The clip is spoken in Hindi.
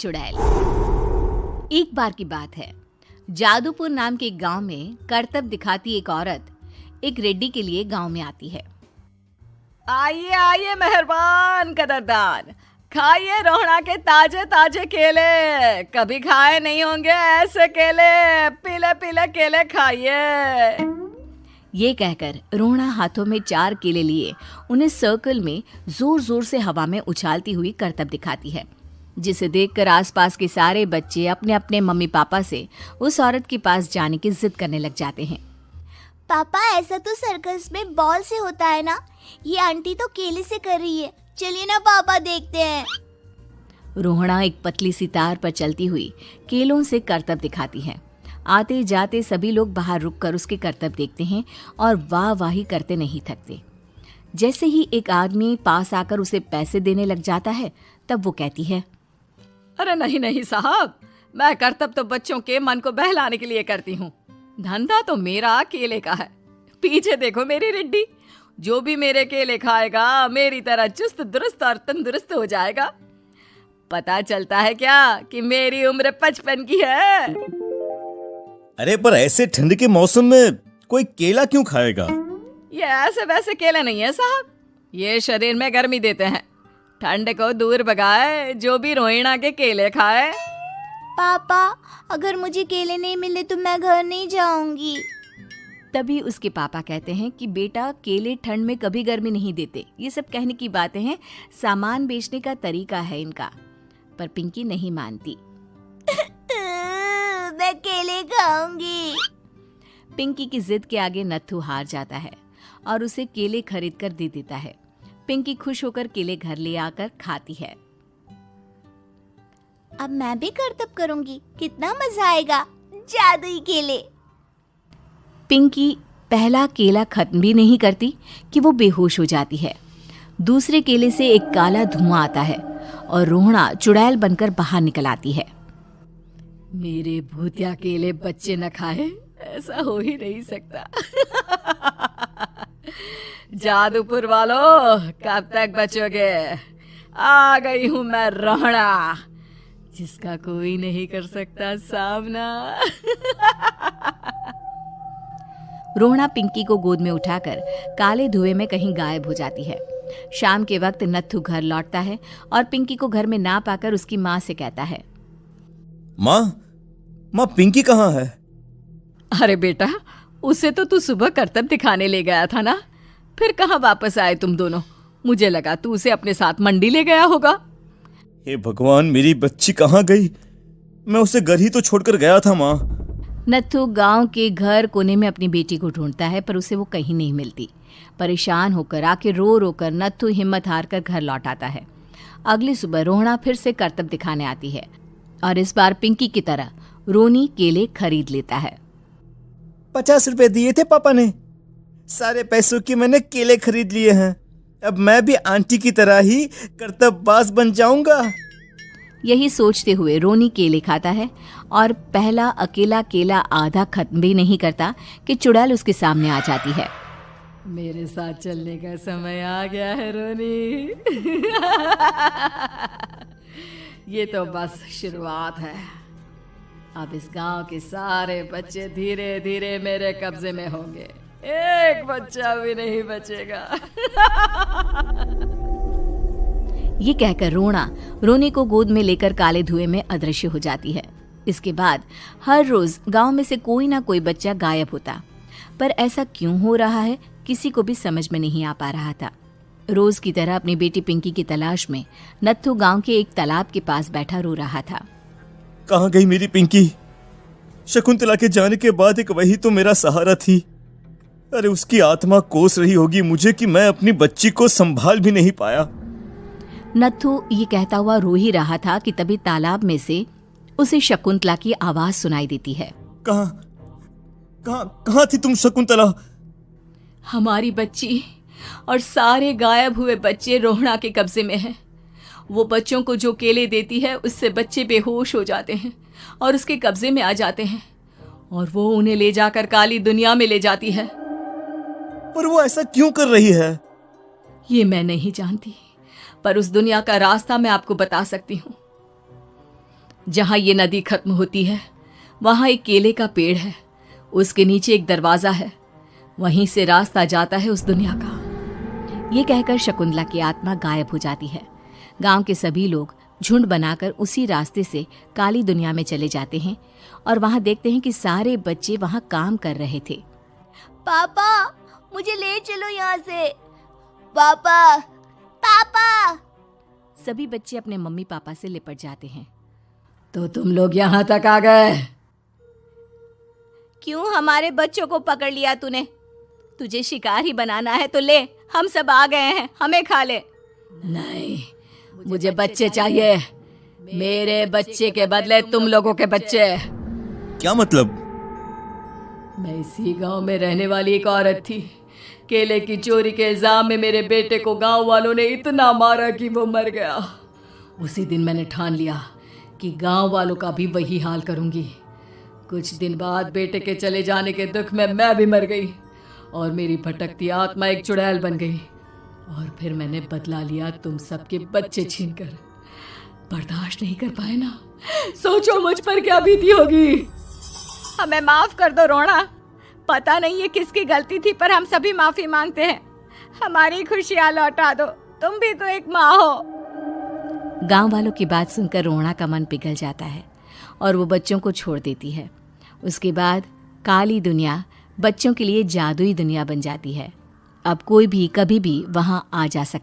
चुड़ैल। एक बार की बात है, जादूपुर नाम के एक गांव में करतब दिखाती एक औरत एक रेड्डी के लिए गांव में आती है। आइए आइए मेहरबान कदरदान, खाइए रोहड़ा के ताजे ताजे केले। कभी खाए नहीं होंगे ऐसे केले। पीले पीले केले खाइए। ये कहकर रोहड़ा हाथों में 4 केले लिए उन्हें सर्कल में जोर जोर से हवा में उछालती हुई करतब दिखाती है, जिसे देखकर आसपास के सारे बच्चे अपने अपने मम्मी पापा से उस औरत के पास जाने की जिद करने लग जाते हैं। पापा, ऐसा तो सर्कस में बॉल से होता है ना, ये आंटी तो केले से कर रही है। चलिए ना पापा, देखते हैं। रोहड़ा एक पतली सी तार पर चलती हुई केलों से करतब दिखाती है। आते जाते सभी लोग बाहर रुककर उसके करतब देखते हैं और वाह वाही करते नहीं थकते। जैसे ही एक आदमी पास आकर उसे पैसे देने लग जाता है, तब वो कहती है, अरे नहीं नहीं साहब, मैं करतब तो बच्चों के मन को बहलाने के लिए करती हूँ। धंधा तो मेरा केले का है। पीछे देखो मेरी रिड्डी, जो भी मेरे केले खाएगा मेरी तरह चुस्त दुरुस्त और तंदुरुस्त हो जाएगा। पता चलता है क्या कि मेरी उम्र 55 की है। अरे पर ऐसे ठंड के मौसम में कोई केला क्यों खाएगा? ये ऐसे वैसे केले नहीं है साहब, ये शरीर में गर्मी देते हैं। ठंड को दूर भगाए जो भी रोहिणा के केले खाए। पापा, अगर मुझे केले नहीं मिले तो मैं घर नहीं जाऊंगी। तभी उसके पापा कहते हैं कि बेटा, केले ठंड में कभी गर्मी नहीं देते। ये सब कहने की बातें हैं, सामान बेचने का तरीका है इनका। पर पिंकी नहीं मानती। मैं केले खाऊंगी। पिंकी की जिद के आगे नत्थू हार जाता है और उसे केले खरीद कर दे देता है। पिंकी खुश होकर केले घर ले आकर खाती है। अब मैं भी करतब करूंगी, कितना मजा आएगा। जादुई केले। पिंकी पहला केला खत्म भी नहीं करती कि वो बेहोश हो जाती है। दूसरे केले से एक काला धुआं आता है और रोहड़ा चुड़ैल बनकर बाहर निकल आती है। मेरे भूतिया केले बच्चे न खाए, ऐसा हो ही नहीं सकता। जादूपुर वालों, कब तक बचोगे? आ गई हूं मैं रोहड़ा, जिसका कोई नहीं कर सकता सामना। रोहड़ा पिंकी को गोद में उठाकर काले धुएं में कहीं गायब हो जाती है। शाम के वक्त नत्थू घर लौटता है और पिंकी को घर में ना पाकर उसकी माँ से कहता है, माँ पिंकी कहाँ है? अरे बेटा, उसे तो तू सुबह करतब दिखाने ले गया था ना, फिर कहाँ वापस आए तुम दोनों? मुझे लगा तू उसे अपने साथ मंडी ले गया होगा। हे भगवान, मेरी बच्ची कहाँ गई? मैं उसे घर ही तो छोड़कर गया था माँ। नत्थू गांव के घर कोने में अपनी बेटी को ढूंढता है, पर उसे वो कहीं नहीं मिलती। परेशान होकर आके रो रो कर नत्थू हिम्मत हार कर घर लौट आता है। अगली सुबह रोहड़ा फिर से करतब दिखाने आती है और इस बार पिंकी की तरह रोनी केले खरीद लेता है। 50 रुपए दिए थे पापा ने, सारे पैसों के मैंने केले खरीद लिए हैं। अब मैं भी आंटी की तरह ही करतबबाज बन जाऊंगा। यही सोचते हुए रोनी केले खाता है और पहला अकेला केला आधा खत्म भी नहीं करता कि चुड़ैल उसके सामने आ जाती है। मेरे साथ चलने का समय आ गया है रोनी। ये तो बस शुरुआत है। अब इस गांव के सारे बच्चे धीरे धीरे मेरे कब्जे में होंगे, एक बच्चा भी नहीं बचेगा। ये कहकर रोना रोनी को गोद में लेकर काले धुएं में अदृश्य हो जाती है। इसके बाद हर रोज गांव में से कोई ना कोई बच्चा गायब होता, पर ऐसा क्यों हो रहा है किसी को भी समझ में नहीं आ पा रहा था। रोज की तरह अपनी बेटी पिंकी की तलाश में नत्थू गांव के एक तालाब के पास बैठा रो रहा था। कहाँ गई मेरी पिंकी? शकुंतला के जाने के बाद एक वही तो मेरा सहारा थी। अरे उसकी आत्मा कोस रही होगी मुझे कि मैं अपनी बच्ची को संभाल भी नहीं पाया। नत्थू ये कहता हुआ रो ही रहा था कि तभी तालाब में से उसे शकुंतला की आवाज सुनाई देती है। कहाँ थी तुम शकुंतला? हमारी बच्ची और सारे गायब हुए बच्चे रोहड़ा के कब्जे में हैं। वो बच्चों को जो केले देती है उससे बच्चे बेहोश हो जाते हैं और उसके कब्जे में आ जाते हैं और वो उन्हें ले जाकर काली दुनिया में ले जाती है। पर वो ऐसा क्यों कर रही है? ये मैं नहीं जानती, पर उस दुनिया का रास्ता मैं आपको बता सकती हूँ। जहां ये नदी खत्म होती है वहां एक केले का पेड़ है, उसके नीचे एक दरवाजा है, वहीं से रास्ता जाता है उस दुनिया का। ये कहकर शकुंतला की आत्मा गायब हो जाती है। गांव के सभी लोग झुंड बनाकर उसी रास्ते से काली दुनिया में चले जाते हैं और वहां देखते हैं कि सारे बच्चे वहां काम कर रहे थे। पापा मुझे ले चलो यहाँ से। पापा पापा। सभी बच्चे अपने मम्मी पापा से लिपट जाते हैं। तो तुम लोग यहाँ तक आ गए? क्यों हमारे बच्चों को पकड़ लिया तूने? तुझे शिकार ही बनाना है तो ले, हम सब आ गए हैं, हमें खा ले। नहीं, मुझे बच्चे चाहिए, मेरे बच्चे के बदले तुम लोगों के बच्चे। क्या मतलब? मैं इसी गांव में रहने वाली एक औरत थी। केले की चोरी के इल्जाम में मेरे बेटे को गांव वालों ने इतना मारा कि वो मर गया। उसी दिन मैंने ठान लिया कि गांव वालों का भी वही हाल करूंगी। कुछ दिन बाद बेटे के चले जाने के दुख में मैं भी मर गई और मेरी भटकती आत्मा एक चुड़ैल बन गई। और फिर मैंने बदला लिया तुम सबके बच्चे छीनकर। बर्दाश्त नहीं कर पाए ना, सोचो मुझ पर क्या बीती होगी। हमें माफ कर दो रोना, पता नहीं ये किसकी गलती थी पर हम सभी माफी मांगते हैं। हमारी खुशियां लौटा दो, तुम भी तो एक माँ हो। गांव वालों की बात सुनकर रोना का मन पिघल जाता है और वो बच्चों को छोड़ देती है। उसके बाद काली दुनिया बच्चों के लिए जादुई दुनिया बन जाती है। अब कोई भी कभी भी वहां आ जा सकता है।